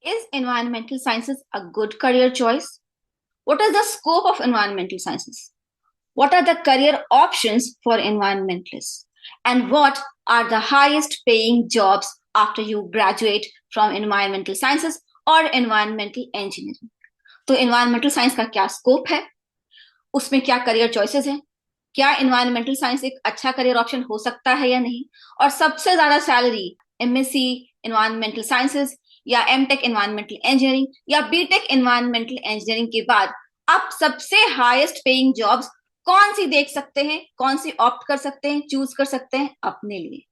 Is environmental sciences a good career choice? What is the scope of environmental sciences? What are the career options for environmentalists? And what are the highest paying jobs after you graduate from environmental sciences और environmental engineering? तो environmental science का क्या scope है, उसमें क्या career choices हैं, क्या environmental science एक अच्छा करियर ऑप्शन हो सकता है या नहीं, और सबसे ज्यादा सैलरी एमएससी एनवायरमेंटल साइंसेज या एमटेक एनवायरमेंटल इंजीनियरिंग या बीटेक एनवायरमेंटल इंजीनियरिंग के बाद आप सबसे हाईएस्ट पेइंग जॉब्स कौन सी देख सकते हैं, कौन सी ऑप्ट कर सकते हैं, चूज कर सकते हैं अपने लिए।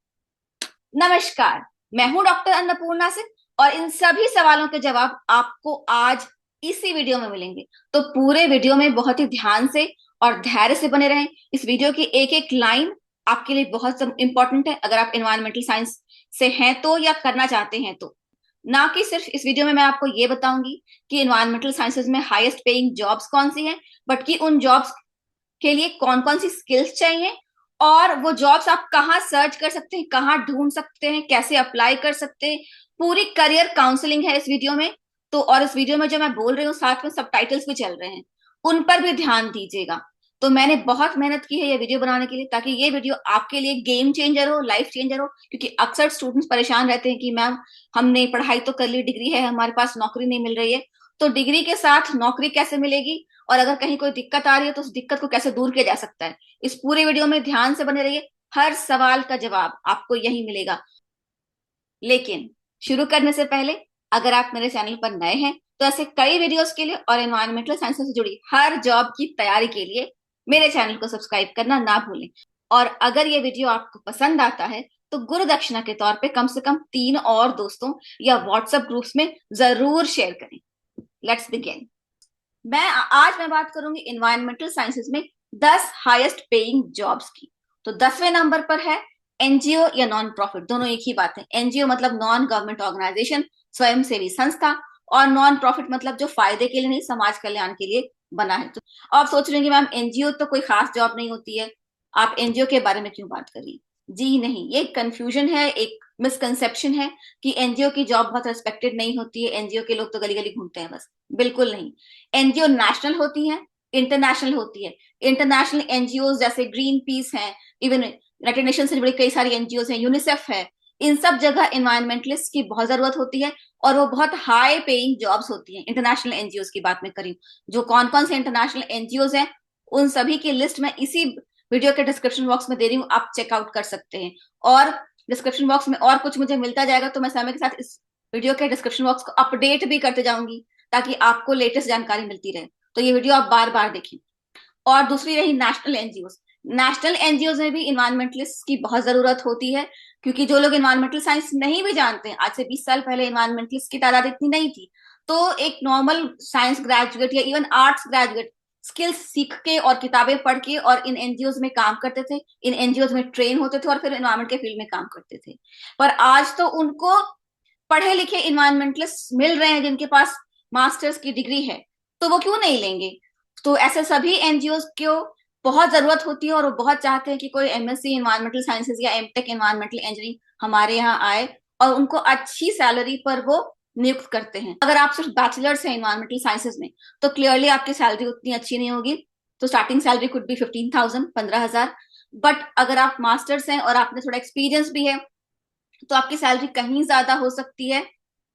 नमस्कार, मैं हूं डॉक्टर अन्नपूर्णा सिंह और इन सभी सवालों के जवाब आपको आज इसी वीडियो में मिलेंगे। तो पूरे वीडियो में बहुत ही ध्यान से और धैर्य से बने रहें। इस वीडियो की एक एक लाइन आपके लिए बहुत इंपॉर्टेंट है, अगर आप एनवायरमेंटल साइंस से हैं तो या करना चाहते हैं तो। ना कि सिर्फ इस वीडियो में मैं आपको ये बताऊंगी कि एनवायरमेंटल साइंसेज में हाईएस्ट पेइंग जॉब्स कौन सी हैं, बट कि उन जॉब्स के लिए कौन कौन सी स्किल्स चाहिए और वो जॉब्स आप कहाँ सर्च कर सकते हैं, कहाँ ढूंढ सकते हैं, कैसे अप्लाई कर सकते हैं। पूरी करियर काउंसलिंग है इस वीडियो में। तो और इस वीडियो में जो मैं बोल रही हूँ साथ में सबटाइटल्स भी चल रहे हैं, उन पर भी ध्यान दीजिएगा। तो मैंने बहुत मेहनत की है ये वीडियो बनाने के लिए, ताकि ये वीडियो आपके लिए गेम चेंजर हो, लाइफ चेंजर हो। क्योंकि अक्सर स्टूडेंट्स परेशान रहते हैं कि मैम हमने पढ़ाई तो कर ली, डिग्री है, हमारे पास नौकरी नहीं मिल रही है। तो डिग्री के साथ नौकरी कैसे मिलेगी और अगर कहीं कोई दिक्कत आ रही है तो उस दिक्कत को कैसे दूर किया जा सकता है, इस पूरे वीडियो में ध्यान से बने रहिए। हर सवाल का जवाब आपको यही मिलेगा। लेकिन शुरू करने से पहले अगर आप मेरे चैनल पर नए हैं तो ऐसे कई वीडियोस के लिए और एनवायरमेंटल साइंस से जुड़ी हर जॉब की तैयारी के लिए मेरे चैनल को सब्सक्राइब करना ना भूलें। और अगर ये वीडियो आपको पसंद आता है तो गुरु दक्षिणा के तौर पे कम से कम 3 और दोस्तों या व्हाट्सएप ग्रुप्स में जरूर शेयर करें। Let's begin. मैं बात करूंगी एनवायरमेंटल साइंसेज में 10 हाईएस्ट पेइंग जॉब्स की। तो 10वें नंबर पर है एनजीओ या नॉन प्रॉफिट, दोनों एक ही बात है। एनजीओ मतलब नॉन गवर्नमेंट ऑर्गेनाइजेशन, स्वयंसेवी संस्था, और नॉन प्रॉफिट मतलब जो फायदे के लिए नहीं, समाज कल्याण के लिए बना है। तो आप सोच रहे हैं कि मैम एनजीओ तो कोई खास जॉब नहीं होती है, आप एनजीओ के बारे में क्यों बात कर रही हैं? जी नहीं, ये कंफ्यूजन है, एक मिसकंसेप्शन है कि एनजीओ की जॉब बहुत रेस्पेक्टेड नहीं होती है, एनजीओ के लोग तो गली गली घूमते हैं बस। बिल्कुल नहीं। एनजीओ नेशनल होती है, इंटरनेशनल होती है। इंटरनेशनल एनजीओ जैसे ग्रीन पीस है, इवन यूनाइटेड नेशन से जुड़ी कई सारी एनजीओ हैं, यूनिसेफ है। इन सब जगह इन्वायरमेंटलिस्ट की बहुत जरूरत होती है और वो बहुत हाई पेइंग जॉब्स होती हैं। इंटरनेशनल एनजीओ की बात मैं करी, जो कौन कौन से इंटरनेशनल एनजीओ हैं उन सभी की लिस्ट मैं इसी वीडियो के डिस्क्रिप्शन बॉक्स में दे रही हूँ, आप चेकआउट कर सकते हैं। और डिस्क्रिप्शन बॉक्स में और कुछ मुझे मिलता जाएगा तो मैं समय के साथ इस वीडियो के डिस्क्रिप्शन बॉक्स को अपडेट भी करते जाऊंगी, ताकि आपको लेटेस्ट जानकारी मिलती रहे। तो ये वीडियो आप बार बार देखें। और दूसरी रही नेशनल एनजीओ। नेशनल एनजीओ में भी इन्वायरमेंटलिस्ट की बहुत जरूरत होती है, क्योंकि जो लोग इन्वायरमेंटल साइंस नहीं भी जानते हैं, आज से 20 साल पहले इन्वायरमेंटलिस्ट की तादाद इतनी नहीं थी। तो एक नॉर्मल साइंस ग्रेजुएट या इवन आर्ट्स ग्रेजुएट स्किल्स सीख के और किताबें पढ़ के और इन एनजीओ में काम करते थे, इन एनजीओ में ट्रेन होते थे और फिर इन्वायरमेंट के फील्ड में काम करते थे। पर आज तो उनको पढ़े लिखे इन्वायरमेंटलिस्ट मिल रहे हैं जिनके पास मास्टर्स की डिग्री है, तो वो क्यों नहीं लेंगे। तो ऐसे सभी एनजीओ को बहुत जरूरत होती है और वो बहुत चाहते हैं कि कोई एमएससी इन्वायरमेंटल साइंसेज या एमटेक इन्वायरमेंटल इंजीनियरिंग हमारे यहाँ आए और उनको अच्छी सैलरी पर वो नियुक्त करते हैं। अगर आप सिर्फ बैचलर्स हैं इन्वायरमेंटल साइंसेज में तो क्लियरली आपकी सैलरी उतनी अच्छी नहीं होगी। तो starting salary could be 15,000, 15,000। But अगर आप मास्टर्स हैं और आपने थोड़ा एक्सपीरियंस भी है तो आपकी सैलरी कहीं ज्यादा हो सकती है।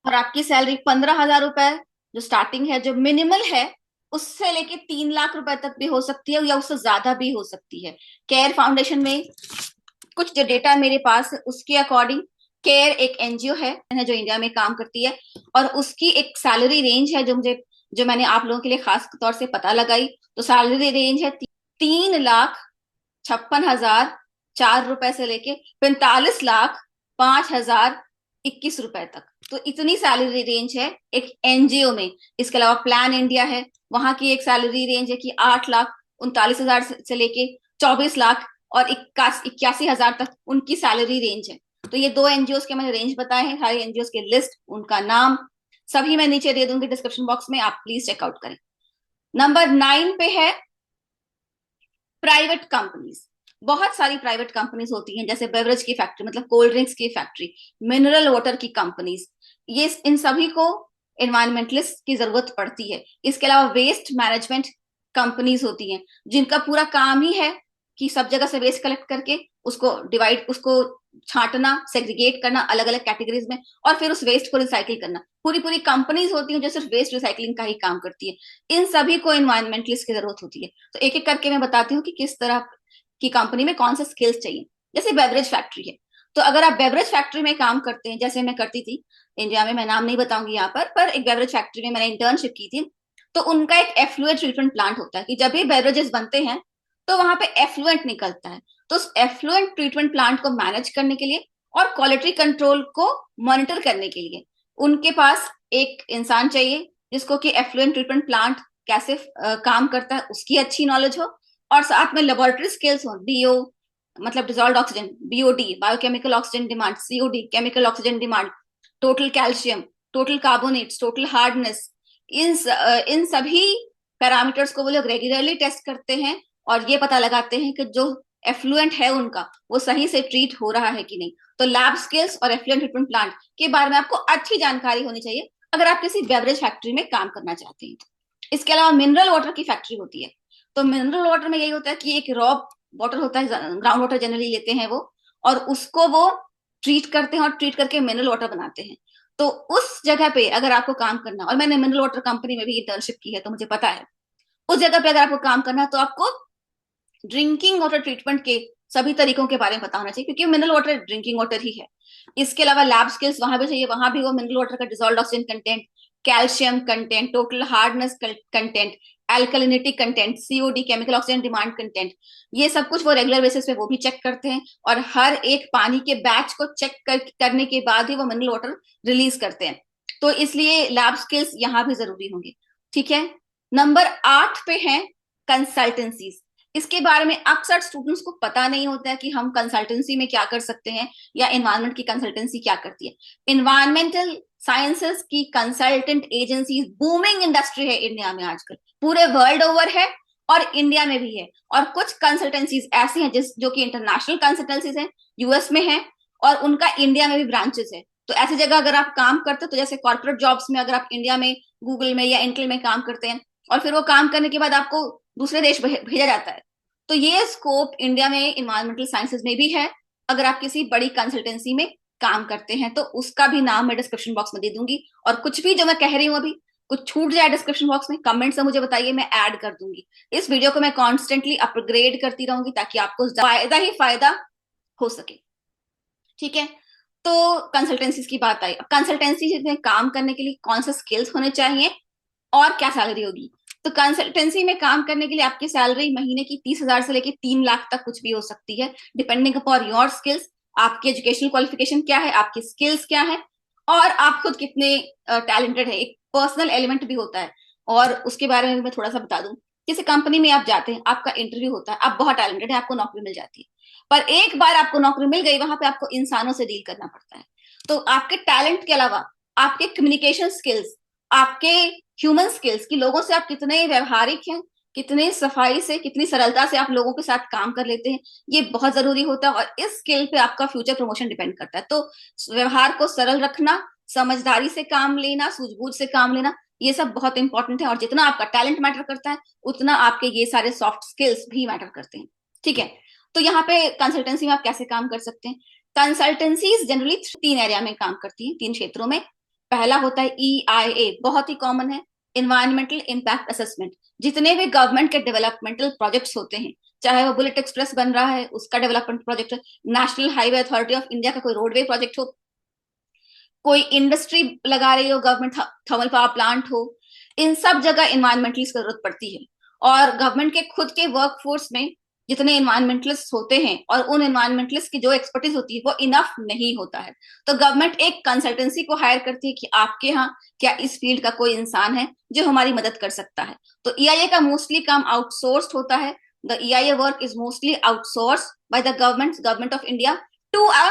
और आपकी सैलरी 15,000 रुपए जो स्टार्टिंग है, जो मिनिमल है, उससे लेके 3 लाख रुपए तक भी हो सकती है या उससे ज्यादा भी हो सकती है। केयर फाउंडेशन में कुछ जो डेटा मेरे पास है उसके अकॉर्डिंग, केयर एक एनजीओ है जो इंडिया में काम करती है और उसकी एक सैलरी रेंज है जो मैंने आप लोगों के लिए खास तौर से पता लगाई। तो सैलरी रेंज है 3,56,004 रुपए से लेके 45,05,021 रुपए तक। तो इतनी सैलरी रेंज है एक एनजीओ में। इसके अलावा प्लान इंडिया है, वहां की एक सैलरी रेंज है कि 8,39,000 से लेके 24 लाख और 81,000 तक उनकी सैलरी रेंज है। तो ये दो एनजीओ के मैंने रेंज बताए हैं, सारे एनजीओ के लिस्ट, उनका नाम सभी मैं नीचे दे दूंगी डिस्क्रिप्शन बॉक्स में, आप प्लीज चेकआउट करें। नंबर 9 पे है प्राइवेट कंपनीज। बहुत सारी प्राइवेट कंपनीज होती हैं, जैसे बेवरेज की फैक्ट्री मतलब कोल्ड ड्रिंक्स की फैक्ट्री, मिनरल वाटर की कंपनीज। ये इन सभी को एनवायरमेंटलिस्ट की जरूरत पड़ती है। इसके अलावा वेस्ट मैनेजमेंट कंपनीज होती हैं जिनका पूरा काम ही है कि सब जगह से वेस्ट कलेक्ट करके उसको छांटना, सेग्रीगेट करना अलग अलग कैटेगरीज में, और फिर उस वेस्ट को रिसाइकिल करना। पूरी पूरी कंपनीज होती हैं जो सिर्फ वेस्ट रिसाइकलिंग का ही काम करती है। इन सभी को एनवायरमेंटलिस्ट की जरूरत होती है। तो एक एक करके मैं बताती हूँ कि किस तरह की कंपनी में कौन से स्किल्स चाहिए। जैसे बेवरेज फैक्ट्री है, तो अगर आप बेवरेज फैक्ट्री में काम करते हैं, जैसे मैं करती थी इंडिया में, मैं नाम नहीं बताऊंगी यहाँ पर एक बेवरेज फैक्ट्री में मैंने इंटर्नशिप की थी। तो उनका एक एफ्लुएंट ट्रीटमेंट प्लांट होता है कि जब भी बेवरेजेस बनते हैं तो वहां पे एफ्लुएंट निकलता है। तो उस एफ्लुएंट ट्रीटमेंट प्लांट को मैनेज करने के लिए और क्वालिटी कंट्रोल को मॉनिटर करने के लिए उनके पास एक इंसान चाहिए जिसको कि एफ्लुएंट ट्रीटमेंट प्लांट कैसे काम करता है उसकी अच्छी नॉलेज हो, और साथ में लेबोरेटरी स्किल्स हो, डीओ मतलब dissolved oxygen, BOD biochemical oxygen demand, COD chemical oxygen demand, total calcium, total carbonates, total hardness, इन सभी पैरामीटर्स को वो लोग रेगुलरली टेस्ट करते हैं और ये पता लगाते हैं कि जो एफ्लुएंट है उनका वो सही से ट्रीट हो रहा है कि नहीं। तो लैब स्किल्स और एफ्लुएंट ट्रीटमेंट प्लांट के बारे में आपको अच्छी जानकारी होनी चाहिए अगर आप किसी बेवरेज फैक्ट्री में काम करना चाहते हैं। इसके अलावा मिनरल वाटर की फैक्ट्री होती है। तो मिनरल वाटर में यही होता है कि एक रॉ वाटर होता है, ग्राउंड वाटर जनरली लेते हैं वो, और उसको वो ट्रीट करते हैं और ट्रीट करके मिनरल वाटर बनाते हैं। तो उस जगह पे अगर आपको काम करना, और मैंने मिनरल वाटर कंपनी में भी इंटर्नशिप की है तो मुझे पता है, उस जगह पे अगर आपको काम करना है तो आपको ड्रिंकिंग वाटर ट्रीटमेंट के सभी तरीकों के बारे में पता होना चाहिए, क्योंकि मिनरल वाटर ड्रिंकिंग वाटर ही है। इसके अलावा लैब स्किल्स वहां भी चाहिए, वहां भी वो मिनरल वाटर का dissolve oxygen content, calcium content, total hardness content, alkalinity content, COD chemical oxygen demand content, ये सब कुछ वो रेगुलर बेसिस पे वो भी चेक करते हैं, और हर एक पानी के बैच को चेक करने के बाद ही वो मिनरल वाटर रिलीज करते हैं। तो इसलिए लैब स्किल्स यहाँ भी जरूरी होंगे। ठीक है, नंबर 8 पे है कंसल्टेंसीज। इसके बारे में अक्सर स्टूडेंट्स को पता नहीं होता है कि हम कंसल्टेंसी में क्या कर सकते हैं या एनवायरमेंट की कंसल्टेंसी क्या करती है। एनवायरमेंटल साइंसेस की कंसल्टेंट एजेंसीज बूमिंग इंडस्ट्री है इंडिया में आजकल, पूरे वर्ल्ड ओवर है और इंडिया में भी है। और कुछ कंसल्टेंसीज ऐसी हैं जो कि इंटरनेशनल कंसल्टेंसीज हैं, यूएस में है, और उनका इंडिया में भी ब्रांचेस है। तो ऐसी जगह अगर आप काम करते हो, तो जैसे कॉर्पोरेट जॉब्स में अगर आप इंडिया में गूगल में या इंटेल में काम करते हैं और फिर वो काम करने के बाद आपको दूसरे देश भेजा जाता है, तो ये स्कोप इंडिया में इन्वायरमेंटल साइंसेज में भी है। अगर आप किसी बड़ी कंसल्टेंसी में काम करते हैं तो उसका भी नाम मैं डिस्क्रिप्शन बॉक्स में दे दूंगी, और कुछ भी जो मैं कह रही हूँ अभी कुछ छूट जाए डिस्क्रिप्शन बॉक्स में कमेंट से मुझे बताइए, मैं ऐड कर दूंगी। इस वीडियो को मैं कॉन्स्टेंटली अपग्रेड करती रहूंगी ताकि आपको फायदा ही फायदा हो सके। ठीक है, तो कंसल्टेंसीज की बात आई। अब कंसल्टेंसी में काम करने के लिए कौन से स्किल्स होने चाहिए और क्या सैलरी होगी। तो कंसल्टेंसी में काम करने के लिए आपकी सैलरी महीने की 30,000 से लेकर 3 लाख तक कुछ भी हो सकती है, डिपेंडिंग अपॉन योर स्किल्स। आपकी एजुकेशनल क्वालिफिकेशन क्या है, आपकी स्किल्स क्या है, और आप खुद कितने टैलेंटेड है। एक पर्सनल एलिमेंट भी होता है, और उसके बारे में मैं थोड़ा सा बता दूं। किसी कंपनी में आप जाते हैं, आपका इंटरव्यू होता है, आप बहुत टैलेंटेड है, आपको नौकरी मिल जाती है, पर एक बार आपको नौकरी मिल गई, वहां पे आपको इंसानों से डील करना पड़ता है। तो आपके टैलेंट के अलावा आपके कम्युनिकेशन स्किल्स, आपके ह्यूमन स्किल्स की लोगों से आप कितने व्यवहारिक हैं, कितने सफाई से, कितनी सरलता से आप लोगों के साथ काम कर लेते हैं, ये बहुत जरूरी होता है। और इस स्किल पे आपका फ्यूचर प्रमोशन डिपेंड करता है। तो व्यवहार को सरल रखना, समझदारी से काम लेना, सूझबूझ से काम लेना, ये सब बहुत इंपॉर्टेंट है। और जितना आपका टैलेंट मैटर करता है उतना आपके ये सारे सॉफ्ट स्किल्स भी मैटर करते हैं। ठीक है, तो यहाँ पे कंसल्टेंसी में आप कैसे काम कर सकते हैं। कंसल्टेंसीज जनरली 3 एरिया में काम करती हैं, 3 क्षेत्रों में। पहला होता है EIA, बहुत ही कॉमन है, इन्वायरमेंटल इम्पैक्ट असेसमेंट। जितने भी गवर्नमेंट के डेवलपमेंटल प्रोजेक्ट्स होते हैं, चाहे वो बुलेट एक्सप्रेस बन रहा है उसका डेवलपमेंट प्रोजेक्ट है, national highway authority of India का कोई रोडवे प्रोजेक्ट हो, कोई इंडस्ट्री लगा रही हो गवर्नमेंट, थर्मल पावर प्लांट हो, इन सब जगह इन्वायरमेंटलिस्ट की जरूरत पड़ती है। और गवर्नमेंट के खुद के वर्कफोर्स में जितने इन्वायरमेंटलिस्ट होते हैं और उन इन्वायरमेंटलिस्ट की जो एक्सपर्टीज होती है वो इनफ नहीं होता है। तो गवर्नमेंट एक कंसल्टेंसी को हायर करती है कि आपके यहाँ क्या इस फील्ड का कोई इंसान है जो हमारी मदद कर सकता है। तो EIA का मोस्टली काम आउटसोर्स्ड होता है। The EIA work is mostly outsource by the government of India to a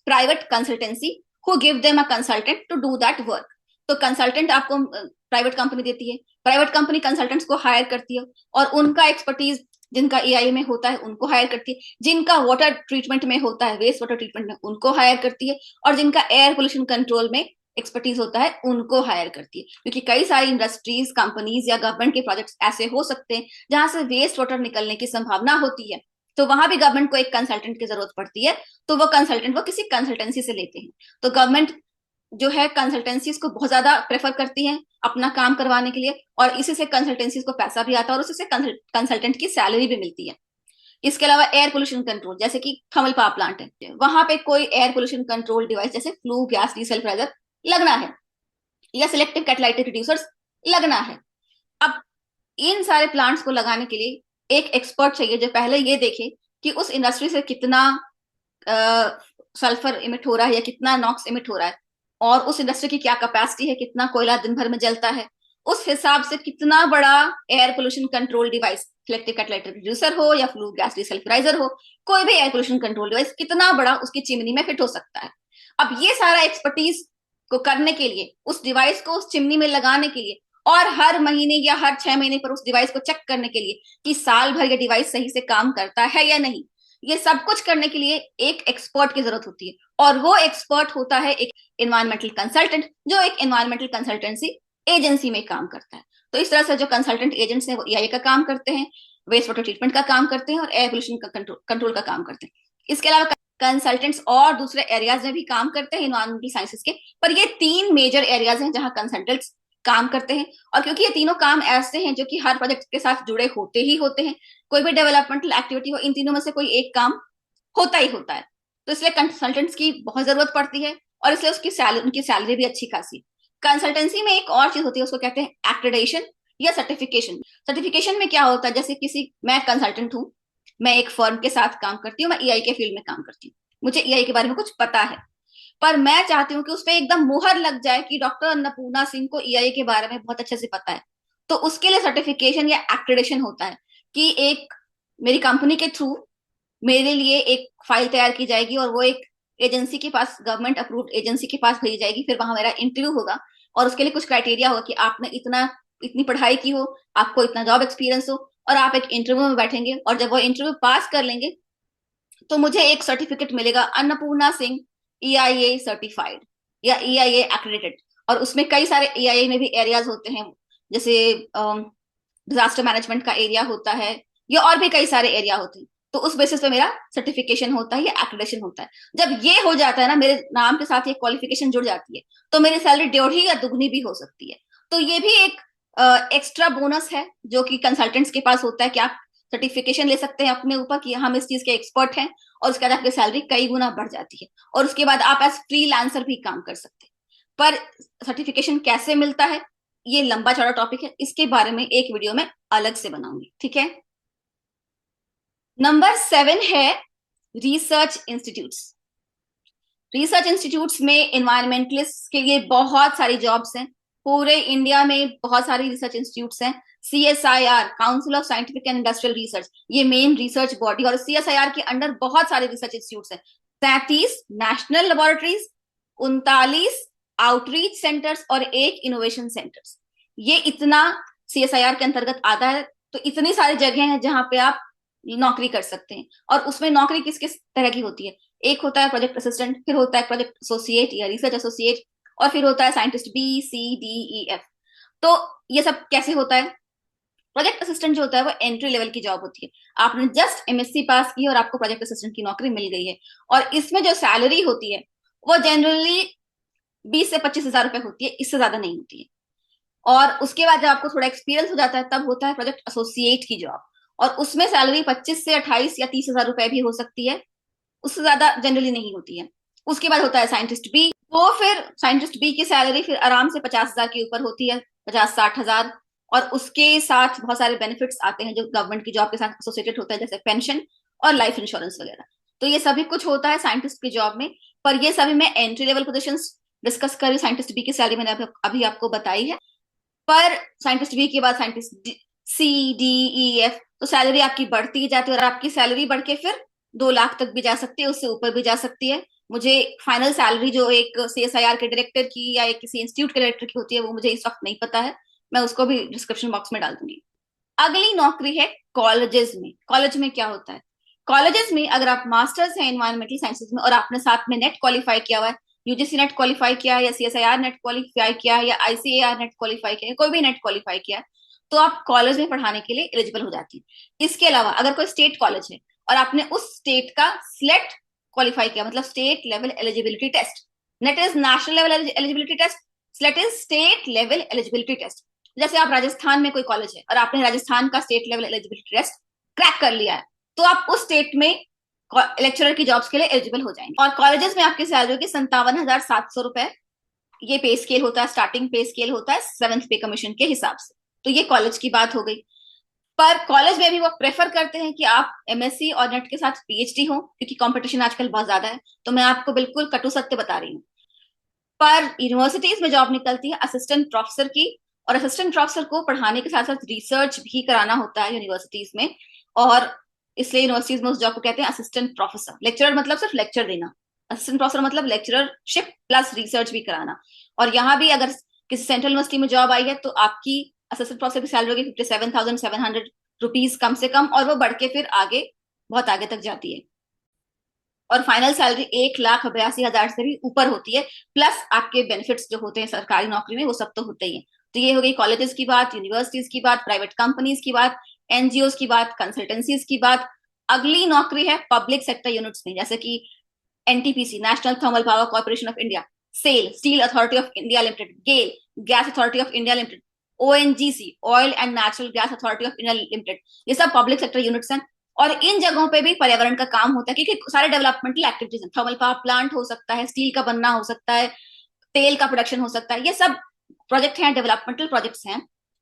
private consultancy who give them a consultant to do that work। तो कंसल्टेंट आपको प्राइवेट कंपनी देती है, प्राइवेट कंपनी कंसल्टेंट्स को higher करती है और उनका expertise जिनका EIA में होता है उनको हायर करती है, जिनका वाटर ट्रीटमेंट में होता है, वेस्ट वाटर ट्रीटमेंट में, उनको हायर करती है, और जिनका एयर पोल्यूशन कंट्रोल में एक्सपर्टीज होता है उनको हायर करती है, क्योंकि कई सारी इंडस्ट्रीज, कंपनीज या गवर्नमेंट के प्रोजेक्ट्स ऐसे हो सकते हैं जहां से वेस्ट वाटर निकलने की संभावना होती है, तो वहां भी गवर्नमेंट को एक कंसल्टेंट की जरूरत पड़ती है। तो वो कंसल्टेंट वो किसी कंसल्टेंसी से लेते हैं। तो गवर्नमेंट जो है कंसल्टेंसीज को बहुत ज्यादा प्रेफर करती है अपना काम करवाने के लिए, और इसी से कंसल्टेंसीज को पैसा भी आता है और उसी से कंसल्टेंट की सैलरी भी मिलती है। इसके अलावा एयर पोल्यूशन कंट्रोल, जैसे कि थर्मल पावर प्लांट है, वहां पे कोई एयर पोल्यूशन कंट्रोल डिवाइस जैसे फ्लू गैस डिसल्फ्राइजर लगना है या सिलेक्टिव कैटालाइटिक रिड्यूसर्स लगना है। अब इन सारे प्लांट्स को लगाने के लिए एक एक्सपर्ट चाहिए जो पहले ये देखे कि उस इंडस्ट्री से कितना सल्फर इमिट हो रहा है या कितना नॉक्स इमिट हो रहा है, और उस इंडस्ट्री की क्या कैपेसिटी है, कितना कोयला दिन भर में जलता है, उस हिसाब से कितना बड़ा air pollution control device, selective catalytic reducer हो या फ्लू गैस डिसल्फ्राइजर हो, कोई भी एयर पोल्यूशन कंट्रोल डिवाइस कितना बड़ा उसकी चिमनी में फिट हो सकता है। अब ये सारा एक्सपर्टीज को करने के लिए, उस डिवाइस को उस चिमनी में लगाने के लिए, और हर महीने या हर 6 महीने पर उस डिवाइस को चेक करने के लिए कि साल भर ये डिवाइस सही से काम करता है या नहीं, ये सब कुछ करने के लिए एक एक्सपर्ट की जरूरत होती है। और वो एक्सपर्ट होता है एक एनवायरमेंटल कंसल्टेंट, जो एक एनवायरमेंटल कंसल्टेंसी एजेंसी में काम करता है। तो इस तरह से जो कंसल्टेंट एजेंट्स हैं वो ईआईए का काम करते हैं, वेस्ट वाटर ट्रीटमेंट का काम करते हैं और एयर पोल्यूशन का कंट्रोल का काम करते हैं। इसके अलावा कंसल्टेंट्स और दूसरे एरियाज में भी काम करते हैं इन्वायरमेंटल साइंसेस के, पर ये 3 मेजर एरियाज हैं जहां कंसल्टेंट्स काम करते हैं। और क्योंकि ये तीनों काम ऐसे हैं जो कि हर प्रोजेक्ट के साथ जुड़े होते ही होते हैं, कोई भी डेवलपमेंटल एक्टिविटी हो, इन तीनों में से कोई एक काम होता ही होता है, तो इसलिए कंसल्टेंट्स की बहुत जरूरत पड़ती है, और इसलिए उनकी सैलरी भी अच्छी खासी। कंसल्टेंसी में एक और चीज होती है, उसको कहते हैं एक्रेडिटेशन या सर्टिफिकेशन। सर्टिफिकेशन में क्या होता है, जैसे मैं कंसल्टेंट हूँ, मैं एक फर्म के साथ काम करती हूँ, मैं ईआई के फील्ड में काम करती हूँ, मुझे ईआई के बारे में कुछ पता है, पर मैं चाहती हूँ कि उस पर एकदम मुहर लग जाए कि डॉक्टर अन्नपूर्णा सिंह को ईआई के बारे में बहुत अच्छे से पता है। तो उसके लिए सर्टिफिकेशन या एक्रेडिटेशन होता है कि एक मेरी कंपनी के थ्रू मेरे लिए एक फाइल तैयार की जाएगी और वो एक एजेंसी के पास, गवर्नमेंट अप्रूव्ड एजेंसी के पास भेजी जाएगी, फिर वहां मेरा इंटरव्यू होगा और उसके लिए कुछ क्राइटेरिया होगा कि आपने इतनी पढ़ाई की हो, आपको इतना जॉब एक्सपीरियंस हो, और आप एक इंटरव्यू में बैठेंगे, और जब वो इंटरव्यू पास कर लेंगे तो मुझे एक सर्टिफिकेट मिलेगा, अन्नपूर्णा सिंह ईआईए सर्टिफाइड या ईआईए एक्रेडिटेड। और उसमें कई सारे ईआईए में भी एरियाज होते हैं, जैसे डिजास्टर मैनेजमेंट का एरिया होता है या और भी कई सारे एरिया होते हैं। तो उस बेसिस पे मेरा सर्टिफिकेशन होता है या एक्रेडिटेशन होता है। जब ये हो जाता है ना, मेरे नाम के साथ ये क्वालिफिकेशन जुड़ जाती है, तो मेरी सैलरी डेढ़ी या दुगनी भी हो सकती है। तो ये भी एक एक्स्ट्रा बोनस है जो कि कंसल्टेंट्स के पास होता है कि आप सर्टिफिकेशन ले सकते हैं अपने ऊपर कि हम इस चीज के एक्सपर्ट हैं, और उसके बाद आपकी सैलरी कई गुना बढ़ जाती है, और उसके बाद आप एज फ्रीलांसर भी काम कर सकते हैं। पर सर्टिफिकेशन कैसे मिलता है, ये लंबा चौड़ा टॉपिक है, इसके बारे में एक वीडियो में अलग से बनाऊंगी, ठीक है। नंबर 7 है रिसर्च इंस्टीट्यूट्स। रिसर्च इंस्टीट्यूट्स में एनवायरमेंटलिस्ट के लिए बहुत सारी जॉब्स हैं। पूरे इंडिया में बहुत सारी रिसर्च इंस्टीट्यूट्स हैं। CSIR, council of scientific and industrial research, ये मेन रिसर्च बॉडी, और सीएसआईआर के अंडर बहुत सारे रिसर्च इंस्टीट्यूट्स हैं। 33 नेशनल लेबोरेटरीज, 39 आउटरीच सेंटर्स और 1 इनोवेशन सेंटर्स, ये इतना सीएसआईआर के अंतर्गत आता है। तो इतनी सारी जगह हैं जहां पे आप नौकरी कर सकते हैं। और उसमें नौकरी किस किस तरह की होती है, एक होता है प्रोजेक्ट असिस्टेंट, फिर होता है प्रोजेक्ट एसोसिएट या रिसर्च एसोसिएट, और फिर होता है scientist B, C, D, E, F। तो ये सब कैसे होता है, प्रोजेक्ट असिस्टेंट जो होता है वो एंट्री लेवल की जॉब होती है। आपने जस्ट एमएससी पास की और आपको प्रोजेक्ट असिस्टेंट की नौकरी मिल गई है, और इसमें जो सैलरी होती है वो जनरली 20 से 25 हजार रुपए होती है, इससे ज्यादा नहीं होती है। और उसके बाद जब आपको थोड़ा एक्सपीरियंस हो जाता है तब होता है प्रोजेक्ट एसोसिएट की जॉब, और उसमें सैलरी 25 से 28 या 30 हजार रुपए भी हो सकती है, उससे ज्यादा जनरली नहीं होती है। उसके बाद होता है साइंटिस्ट बी, तो फिर साइंटिस्ट बी की सैलरी फिर आराम से 50 हजार के ऊपर होती है, 50-60 हजार। और उसके साथ बहुत सारे बेनिफिट्स आते हैं जो गवर्नमेंट की जॉब के साथ एसोसिएटेड होता है, जैसे पेंशन और लाइफ इंश्योरेंस वगैरह। तो ये सभी कुछ होता है साइंटिस्ट की जॉब में। पर ये सभी मैं एंट्री लेवल पोजिशन डिस्कस कर रही हूँ। साइंटिस्ट बी की सैलरी मैंने अभी आपको बताई है। पर साइंटिस्ट बी के बाद scientist C, D, E, F, तो सैलरी आपकी बढ़ती ही जाती है, और आपकी सैलरी बढ़ के फिर 2 लाख तक भी जा सकती है, उससे ऊपर भी जा सकती है। मुझे फाइनल सैलरी जो एक सीएसआईआर के डायरेक्टर की या एक किसी इंस्टीट्यूट के डायरेक्टर की होती है वो मुझे इस वक्त नहीं पता है, मैं उसको भी डिस्क्रिप्शन बॉक्स में डाल दूंगी। अगली नौकरी है कॉलेजेस में। कॉलेज में क्या होता है, कॉलेजेस में अगर आप मास्टर्स हैं एनवायरमेंटल साइंसेज में और आपने साथ में नेट क्वालिफाई किया हुआ है, यूजीसी नेट क्वालिफाई किया है, या सीएसआईआर नेट क्वालिफाई किया है, या आईसीएआर नेट क्वालिफाई किया है, कोई भी नेट क्वालिफाई किया है, तो आप कॉलेज में पढ़ाने के लिए एलिजिबल हो जाती है। इसके अलावा अगर कोई स्टेट कॉलेज है और आपने उस स्टेट का स्लेट क्वालिफाई किया, मतलब state level eligibility test, NET is national level eligibility test, SLET is state level eligibility test. जैसे आप राजस्थान में कोई कॉलेज है और आपने राजस्थान का state level eligibility test crack कर लिया है, तो आप उस स्टेट में लेक्चरर की जॉब्स के लिए एलिजिबल हो जाएंगे। और कॉलेजेस में आपकी सैलरी होगी 57,700 रुपए। ये पे स्केल होता है, स्टार्टिंग पे स्केल होता है 7th पे कमीशन के हिसाब से। तो ये कॉलेज की बात हो गई। पर कॉलेज में भी वो प्रेफर करते हैं कि आप एमएससी और नेट के साथ पीएचडी हो, क्योंकि कंपटीशन आजकल बहुत ज्यादा है। तो मैं आपको बिल्कुल कटु सत्य बता रही हूँ। पर यूनिवर्सिटीज में जॉब निकलती है असिस्टेंट प्रोफेसर की, और असिस्टेंट प्रोफेसर को पढ़ाने के साथ साथ रिसर्च भी कराना होता है यूनिवर्सिटीज में। और इसलिए यूनिवर्सिटीज में उस जॉब को कहते हैं असिस्टेंट प्रोफेसर। लेक्चरर मतलब सिर्फ लेक्चर देना, असिस्टेंट प्रोफेसर मतलब लेक्चररशिप प्लस रिसर्च भी कराना। और यहाँ भी अगर किसी सेंट्रल यूनिवर्सिटी में जॉब आई है तो आपकी असिस्टेंट प्रोफेसर की सैलरी होगी 57,700 रुपीज कम से कम, और वो बढ़ के फिर आगे बहुत आगे तक जाती है। और फाइनल सैलरी 1,82,000 से भी ऊपर होती है, प्लस आपके बेनिफिट्स जो होते हैं सरकारी नौकरी में वो सब तो होते ही हैं। तो ये हो गई कॉलेजेस की बात, यूनिवर्सिटीज की बात, प्राइवेट कंपनीज की बात, एनजीओ की बात, कंसल्टेंसीज की बात। अगली नौकरी है पब्लिक सेक्टर यूनिट्स में, जैसे कि NTPC, national thermal power corporation of India, SAIL, steel authority of India limited, GAIL, gas authority of India limited, ONGC, oil and natural gas authority of India limited. ये सब public sector units हैं। और इन जगहों पे भी पर्यावरण का काम होता है, क्योंकि सारे डेवलपमेंटल एक्टिविटीज हैं। थर्मल पावर प्लांट हो सकता है, स्टील का बनना हो सकता है, तेल का प्रोडक्शन हो सकता है, ये सब प्रोजेक्ट हैं, डेवलपमेंटल प्रोजेक्ट्स हैं।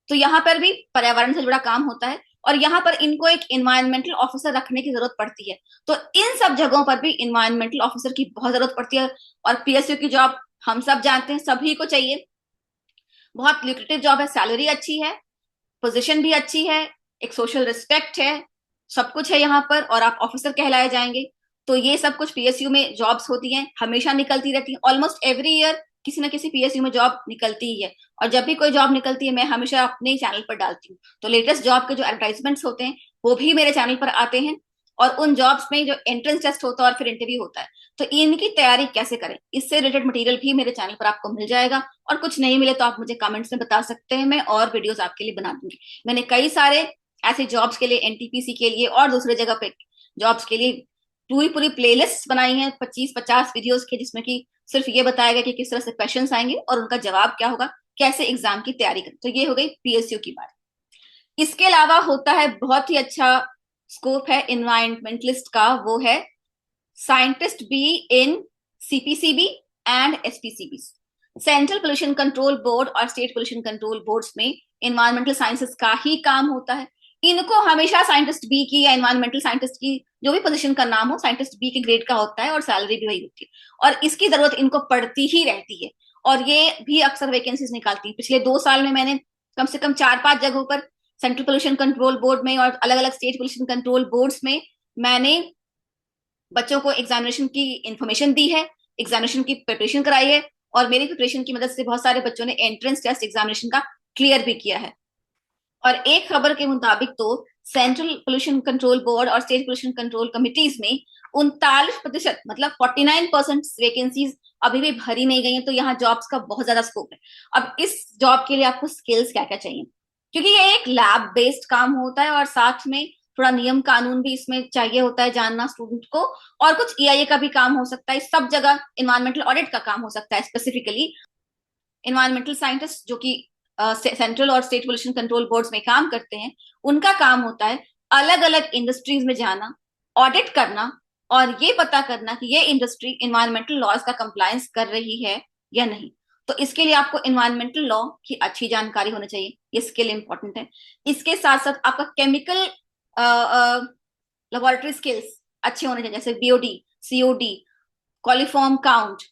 तो यहाँ पर भी पर्यावरण से जुड़ा काम होता है, और यहाँ पर इनको एक इन्वायरमेंटल ऑफिसर रखने की जरूरत पड़ती है। तो इन सब जगहों पर भी इन्वायरमेंटल ऑफिसर की बहुत जरूरत पड़ती है। और पीएसयू की जॉब हम सब जानते हैं, सभी को चाहिए। बहुत ल्यूक्रेटिव जॉब है, सैलरी अच्छी है, पोजीशन भी अच्छी है, एक सोशल रिस्पेक्ट है, सब कुछ है यहाँ पर, और आप ऑफिसर कहलाए जाएंगे। तो ये सब कुछ पीएसयू में जॉब्स होती हैं, हमेशा निकलती रहती है। ऑलमोस्ट एवरी ईयर किसी ना किसी पीएसयू में जॉब निकलती ही है। और जब भी कोई जॉब निकलती है मैं हमेशा अपने चैनल पर डालती हूँ। तो लेटेस्ट जॉब के जो एडवर्टाइजमेंट्स होते हैं वो भी मेरे चैनल पर आते हैं। और उन जॉब्स में जो एंट्रेंस टेस्ट होता है और फिर इंटरव्यू होता है, तो इनकी तैयारी कैसे करें, इससे रिलेटेड मटेरियल भी मेरे चैनल पर आपको मिल जाएगा। और कुछ नहीं मिले तो आप मुझे कमेंट्स में बता सकते हैं, मैं और वीडियोस आपके लिए बना दूंगी। मैंने कई सारे ऐसे जॉब्स के लिए, एनटीपीसी के लिए और दूसरे जगह पे जॉब्स के लिए पूरी पूरी प्लेलिस्ट बनाई है, 25-50 वीडियोस के, जिसमें कि सिर्फ ये बताया गया कि किस तरह से क्वेश्चन आएंगे और उनका जवाब क्या होगा, कैसे एग्जाम की तैयारी करें। तो ये हो गई पीएसयू की बात। इसके अलावा होता है बहुत ही अच्छा स्कोप है इन्वायरमेंटलिस्ट का, वो है scientist be in CPCB and SPCB. Central pollution control board और स्टेट पोल्यूशन कंट्रोल बोर्ड्स में इन्वायरमेंटल साइंसेस का ही काम होता है। इनको हमेशा साइंटिस्ट बी की या इन्वायरमेंटल साइंटिस्ट की जो भी पोजीशन का नाम हो, साइंटिस्ट बी के ग्रेड का होता है, और सैलरी भी वही होती है। और इसकी जरूरत इनको पड़ती ही रहती है, और ये भी अक्सर वैकेंसीज निकालती है। पिछले 2 साल में मैंने कम से कम 4-5 जगहों पर सेंट्रल पोल्यूशन कंट्रोल बोर्ड में और अलग अलग स्टेट पोल्यूशन कंट्रोल बोर्ड्स में मैंने बच्चों को एग्जामिनेशन की इंफॉर्मेशन दी है, एग्जामिनेशन की प्रिपरेशन कराई है, और मेरी प्रिपरेशन की मदद से बहुत सारे बच्चोों ने एंट्रेंस टेस्ट एग्जामिनेशन का क्लियर भी किया है। और एक खबर के मुताबिक तो सेंट्रल पोल्यूशन कंट्रोल बोर्ड और स्टेट पोल्यूशन कंट्रोल कमिटीज में 39%, मतलब 49% वैकेंसीज अभी भी भरी नहीं गई है। तो यहाँ जॉब्स का बहुत ज्यादा स्कोप है। अब इस जॉब के लिए आपको स्किल्स क्या क्या चाहिए, क्योंकि ये एक लैब बेस्ड काम होता है, और साथ में थोड़ा नियम कानून भी इसमें चाहिए होता है जानना स्टूडेंट को, और कुछ ईआईए का भी काम हो सकता है। सब जगह इन्वायरमेंटल ऑडिट का काम हो सकता है। स्पेसिफिकली इन्वायरमेंटल साइंटिस्ट जो कि सेंट्रल और स्टेट पोल्यूशन कंट्रोल बोर्ड्स में काम करते हैं, उनका काम होता है अलग अलग इंडस्ट्रीज में जाना, ऑडिट करना, और ये पता करना कि ये इंडस्ट्री इन्वायरमेंटल लॉज का कंप्लायंस कर रही है या नहीं। तो इसके लिए आपको इन्वायरमेंटल लॉ की अच्छी जानकारी होनी चाहिए, ये स्किल इंपॉर्टेंट है। इसके साथ साथ आपका केमिकल लेबोरेटरी स्किल्स अच्छे होने चाहिए, जैसे BOD, COD, coliform count,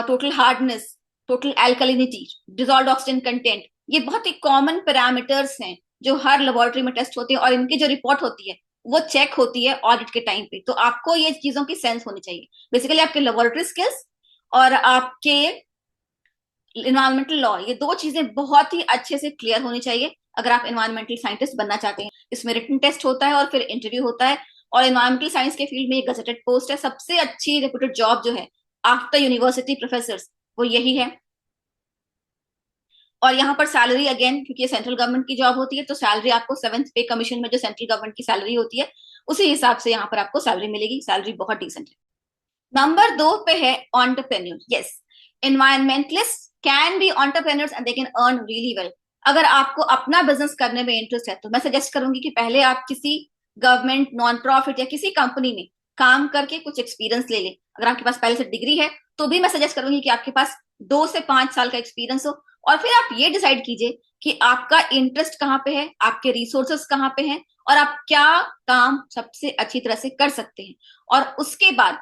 total hardness, total alkalinity, dissolved oxygen content. ये बहुत ही कॉमन पैरामीटर्स हैं जो हर लेबोरेटरी में टेस्ट होते हैं, और इनकी जो रिपोर्ट होती है वो चेक होती है ऑडिट के टाइम पे। तो आपको ये चीजों की सेंस होनी चाहिए। बेसिकली आपके लेबोरेटरी स्किल्स और आपके इन्वायरमेंटल लॉ, ये 2 चीजें बहुत ही अच्छे से क्लियर होनी चाहिए अगर आप इन्वायरमेंटल साइंटिस्ट बनना चाहते हैं। इसमें रिटन टेस्ट होता है और फिर इंटरव्यू होता है, और इन्वायरमेंटल साइंस के फील्ड में एक गजेटेड पोस्ट है। सबसे अच्छी रेप्यूटेड जॉब जो है आफ्टर यूनिवर्सिटी प्रोफेसर, वो यही है। और यहाँ पर सैलरी अगेन, क्योंकि ये सेंट्रल गवर्नमेंट की जॉब होती है, तो सैलरी आपको 7th पे कमीशन में जो सेंट्रल गवर्नमेंट की सैलरी होती है उसी हिसाब से यहाँ पर आपको सैलरी मिलेगी। सैलरी बहुत डिसेंट है। नंबर 2 पे है entrepreneur. Yes, environmentalist can be entrepreneurs and they can earn really well. अगर आपको अपना बिजनेस करने में इंटरेस्ट है तो मैं सजेस्ट करूंगी कि पहले आप किसी गवर्नमेंट, नॉन प्रॉफिट या किसी कंपनी में काम करके कुछ एक्सपीरियंस ले लें। अगर आपके पास पहले से डिग्री है तो भी मैं सजेस्ट करूंगी कि आपके पास 2 से 5 साल का एक्सपीरियंस हो, और फिर आप ये डिसाइड कीजिए कि आपका इंटरेस्ट कहाँ पे है, आपके रिसोर्सेस कहाँ पे हैं, और आप क्या काम सबसे अच्छी तरह से कर सकते हैं। और उसके बाद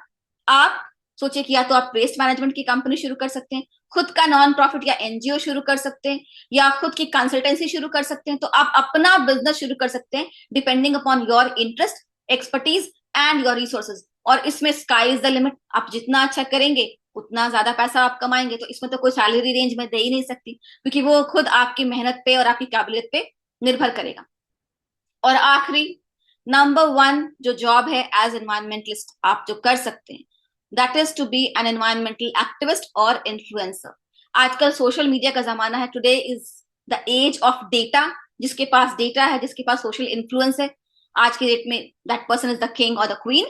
आप सोचिए कि या तो आप वेस्ट मैनेजमेंट की कंपनी शुरू कर सकते हैं, खुद का नॉन प्रॉफिट या एनजीओ शुरू कर सकते हैं, या खुद की कंसल्टेंसी शुरू कर सकते हैं। तो आप अपना बिजनेस शुरू कर सकते हैं depending upon your interest, expertise and your resources. और इसमें स्काई इज द लिमिट। आप जितना अच्छा करेंगे उतना ज्यादा पैसा आप कमाएंगे। तो इसमें तो कोई सैलरी रेंज में दे ही नहीं सकती, क्योंकि वो खुद आपकी मेहनत पे और आपकी काबिलियत पे निर्भर करेगा। और आखिरी, नंबर 1 जो जॉब है एज एनवायरमेंटलिस्ट आप जो कर सकते हैं, that is to be an environmental activist और इन्फ्लुएंसर। आजकल सोशल मीडिया का जमाना है। Today is the age of data. जिसके पास डेटा है, जिसके पास सोशल इन्फ्लुएंस है, आज के डेट में that person is the king और द क्वीन।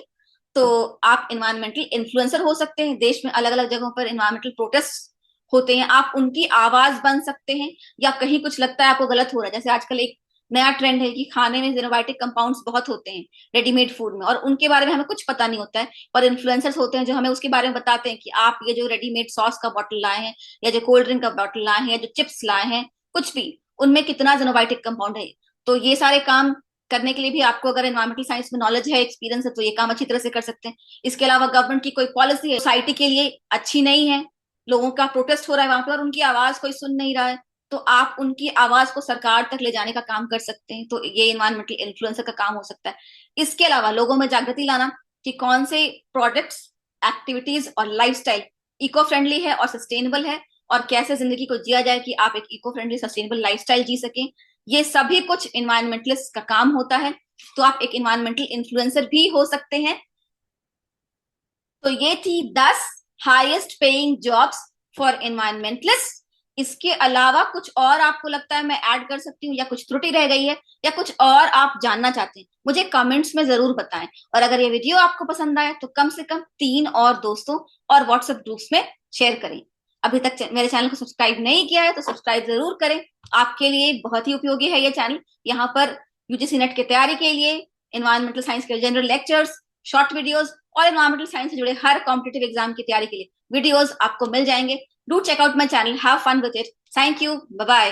तो आप इन्वायरमेंटल इन्फ्लुएंसर हो सकते हैं। देश में अलग अलग जगहों पर इन्वायरमेंटल प्रोटेस्ट होते हैं, आप उनकी आवाज बन सकते हैं। या कहीं कुछ लगता है आपको गलत हो रहा है, जैसे आजकल एक नया ट्रेंड है कि खाने में जेनोबायोटिक कंपाउंड्स बहुत होते हैं रेडीमेड फूड में, और उनके बारे में हमें कुछ पता नहीं होता है, पर इन्फ्लुएंसर्स होते हैं जो हमें उसके बारे में बताते हैं कि आप ये जो रेडीमेड सॉस का बॉटल लाए हैं, या जो कोल्ड ड्रिंक का बॉटल लाए हैं, या जो चिप्स लाए हैं, कुछ भी, उनमें कितना जेनोबायोटिक कंपाउंड है। तो ये सारे काम करने के लिए भी आपको अगर एनवायरमेंटल साइंस में नॉलेज है, एक्सपीरियंस है, तो ये काम अच्छी तरह से कर सकते हैं। इसके अलावा गवर्नमेंट की कोई पॉलिसी है सोसाइटी के लिए अच्छी नहीं है, लोगों का प्रोटेस्ट हो रहा है वहां पर और उनकी आवाज कोई सुन नहीं रहा है, तो आप उनकी आवाज को सरकार तक ले जाने का काम कर सकते हैं। तो ये इन्वायरमेंटल इन्फ्लुएंसर का काम हो सकता है। इसके अलावा लोगों में जागृति लाना कि कौन से प्रोडक्ट्स, एक्टिविटीज और लाइफस्टाइल इको फ्रेंडली है और सस्टेनेबल है, और कैसे जिंदगी को जिया जाए कि आप एक इको फ्रेंडली सस्टेनेबल लाइफस्टाइल जी सकें। ये सभी कुछ इन्वायरमेंटलिस्ट का काम होता है। तो आप एक इन्वायरमेंटल इन्फ्लुएंसर भी हो सकते हैं। तो ये थी 10 highest paying jobs for environmentalist. इसके अलावा कुछ और आपको लगता है मैं ऐड कर सकती हूँ, या कुछ त्रुटि रह गई है, या कुछ और आप जानना चाहते हैं, मुझे कमेंट्स में जरूर बताएं। और अगर ये वीडियो आपको पसंद आए तो कम से कम 3 और दोस्तों और व्हाट्सएप ग्रुप्स में शेयर करें। अभी तक मेरे चैनल को सब्सक्राइब नहीं किया है तो सब्सक्राइब जरूर करें। आपके लिए बहुत ही उपयोगी है ये चैनल। यहाँ पर यूजीसी नेट की तैयारी के लिए, इन्वायरमेंटल साइंस के जनरल लेक्चर्स, शॉर्ट वीडियोस और एनवायरमेंटल साइंस से जुड़े हर कॉम्पिटेटिव एग्जाम की तैयारी के लिए वीडियोस आपको मिल जाएंगे। Do check out my channel, have fun with it. Thank you, bye bye.